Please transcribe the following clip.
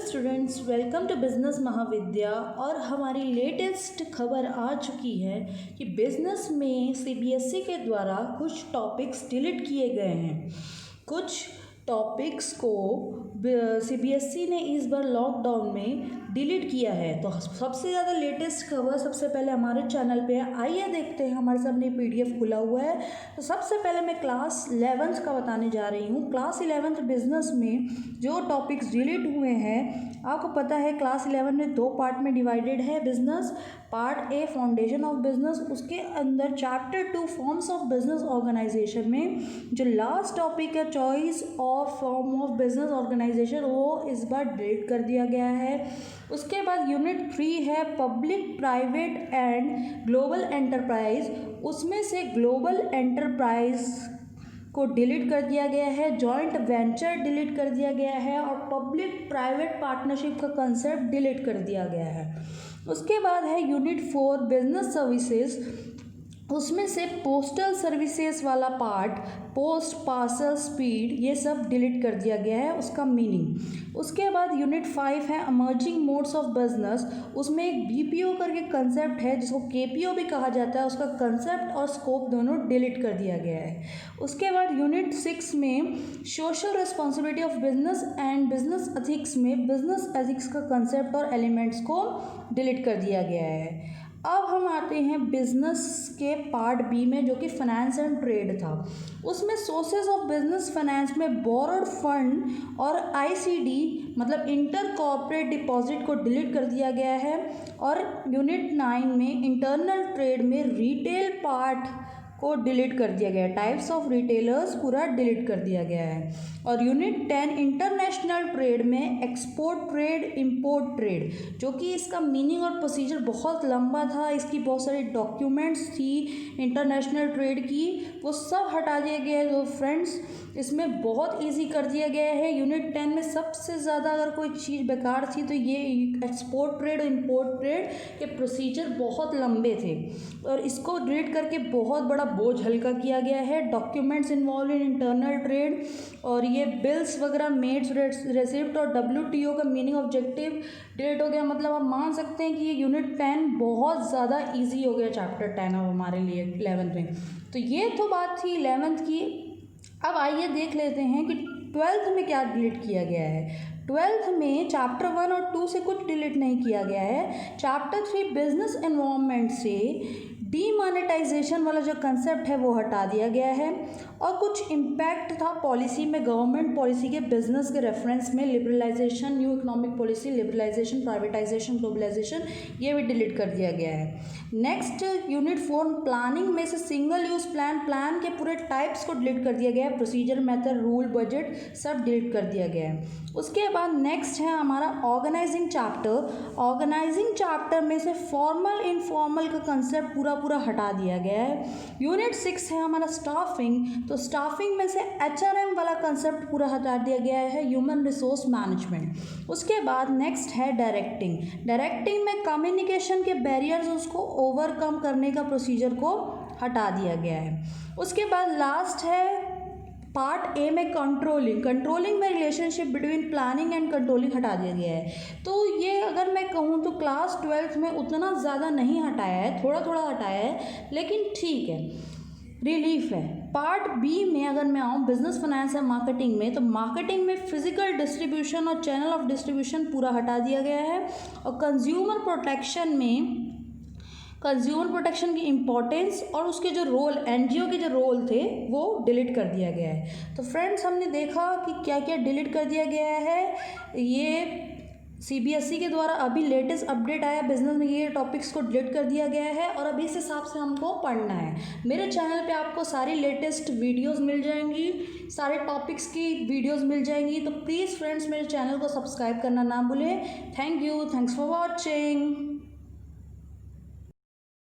Students, welcome to business महाविद्या। और हमारी लेटेस्ट खबर आ चुकी है कि बिज़नेस में सीबीएसई के द्वारा कुछ टॉपिक्स डिलीट किए गए हैं। कुछ टॉपिक्स को सीबीएसई ने इस बार लॉकडाउन में डिलीट किया है। तो सबसे ज़्यादा लेटेस्ट खबर सबसे पहले हमारे चैनल पे है, आइए देखते हैं। हमारे सामने पीडीएफ खुला हुआ है। तो सबसे पहले मैं क्लास 11th का बताने जा रही हूँ। क्लास 11th बिजनेस में जो टॉपिक्स डिलीट हुए हैं, आपको पता है क्लास 11 में 2 पार्ट में डिवाइडेड है business. Part A foundation of business, उसके अंदर chapter 2 forms of business organisation में जो लास्ट टॉपिक है choice of form of business organisation, वो इस बार डिलीट कर दिया गया है। उसके बाद यूनिट 3 है public private and global enterprise, उसमें से ग्लोबल एंटरप्राइज को डिलीट कर दिया गया है, जॉइंट वेंचर डिलीट कर दिया गया है और पब्लिक प्राइवेट पार्टनरशिप का कंसेप्ट डिलीट कर दिया गया है। उसके बाद है यूनिट 4 बिजनेस सर्विसेज, उसमें से पोस्टल सर्विसेज वाला पार्ट, पोस्ट, पार्सल, स्पीड, ये सब डिलीट कर दिया गया है, उसका मीनिंग। उसके बाद यूनिट 5 है अमर्जिंग मोड्स ऑफ बिजनेस, उसमें एक बीपीओ करके कंसेप्ट है जिसको केपीओ भी कहा जाता है, उसका कंसेप्ट और स्कोप दोनों डिलीट कर दिया गया है। उसके बाद यूनिट 6 में social responsibility of business and business ethics में बिजनेस एथिक्स का कंसेप्ट और एलिमेंट्स को डिलीट कर दिया गया है। अब हम आते हैं बिजनेस के पार्ट बी में, जो कि फाइनेंस एंड ट्रेड था। उसमें सोर्सेज ऑफ बिजनेस फाइनेंस में बोरोड फंड और आईसीडी मतलब इंटर कॉर्पोरेट डिपॉजिट को डिलीट कर दिया गया है। और यूनिट 9 में इंटरनल ट्रेड में रिटेल पार्ट को डिलीट कर दिया गया है, टाइप्स ऑफ रिटेलर्स पूरा डिलीट कर दिया गया है। और यूनिट 10 इंटरनेशनल ट्रेड में एक्सपोर्ट ट्रेड, इंपोर्ट ट्रेड, जो कि इसका मीनिंग और प्रोसीजर बहुत लंबा था, इसकी बहुत सारी डॉक्यूमेंट्स थी इंटरनेशनल ट्रेड की, वो सब हटा दिए गए हैं। तो फ्रेंड्स, इसमें बहुत इजी कर दिया गया है। यूनिट 10 में सबसे ज़्यादा अगर कोई चीज़ बेकार थी तो ये एक्सपोर्ट ट्रेड और इंपोर्ट ट्रेड के प्रोसीजर बहुत लंबे थे, और इसको डिलीट करके बहुत बड़ा बोझ हल्का किया गया है। Documents involve in internal trade और ये बिल्स वगैरह, मेड्स, रेसिप्ट और डब्ल्यूटीओ का मीनिंग ऑब्जेक्टिव डिलीट हो गया। मतलब आप मान सकते हैं कि ये यूनिट 10 बहुत ज़्यादा ईजी हो गया चैप्टर 10 अब हमारे लिए 11th में। तो ये तो बात थी 11th की। अब आइए देख लेते हैं कि 12th में क्या डिलीट किया गया है। 12th में चैप्टर 1 और 2 से कुछ डिलीट नहीं किया गया है। चैप्टर 3 बिजनेस एनवायरनमेंट से डीमोनेटाइजेशन वाला जो कंसेप्ट है वो हटा दिया गया है, और कुछ इम्पैक्ट था पॉलिसी में, गवर्नमेंट पॉलिसी के बिजनेस के रेफरेंस में, liberalisation, new economic policy, liberalisation, privatisation, globalisation, ये भी डिलीट कर दिया गया है। नेक्स्ट यूनिट 4 प्लानिंग में से सिंगल यूज प्लान के पूरे टाइप्स को डिलीट कर दिया गया है, प्रोसीजर, मेथड, रूल, बजट सब डिलीट कर दिया गया है। उसके बाद नेक्स्ट है हमारा ऑर्गेनाइजिंग चैप्टर। ऑर्गेनाइजिंग चैप्टर में से फॉर्मल इनफॉर्मल का कंसेप्ट पूरा हटा दिया गया है। यूनिट 6 है हमारा स्टाफिंग, तो स्टाफिंग में से एचआरएम वाला कंसेप्ट पूरा हटा दिया गया है, ह्यूमन रिसोर्स मैनेजमेंट। उसके बाद नेक्स्ट है डायरेक्टिंग। डायरेक्टिंग में कम्युनिकेशन के बैरियर्स, उसको ओवरकम करने का प्रोसीजर को हटा दिया गया है। उसके बाद लास्ट है पार्ट ए में कंट्रोलिंग में relationship between planning and controlling हटा दिया गया है। तो ये अगर मैं कहूँ तो क्लास 12th में उतना ज़्यादा नहीं हटाया है, थोड़ा हटाया है, लेकिन ठीक है, रिलीफ है। पार्ट बी में अगर मैं आऊँ बिजनेस फाइनेंस एंड मार्केटिंग में, तो मार्केटिंग में फिजिकल डिस्ट्रीब्यूशन और चैनल ऑफ डिस्ट्रीब्यूशन पूरा हटा दिया गया है, और कंज्यूमर प्रोटेक्शन में कंज्यूमर प्रोटेक्शन की इम्पोर्टेंस और उसके जो रोल, एनजीओ के जो रोल थे वो डिलीट कर दिया गया है। तो फ्रेंड्स, हमने देखा कि क्या क्या डिलीट कर दिया गया है। ये सीबीएसई के द्वारा अभी लेटेस्ट अपडेट आया बिजनेस में, ये टॉपिक्स को डिलीट कर दिया गया है और अभी इस हिसाब से हमको पढ़ना है। मेरे चैनल पे आपको सारी लेटेस्ट वीडियोस मिल जाएंगी, सारे टॉपिक्स की वीडियोस मिल जाएंगी। तो प्लीज़ फ्रेंड्स, मेरे चैनल को सब्सक्राइब करना ना भूलें। Thank you, thanks for watching.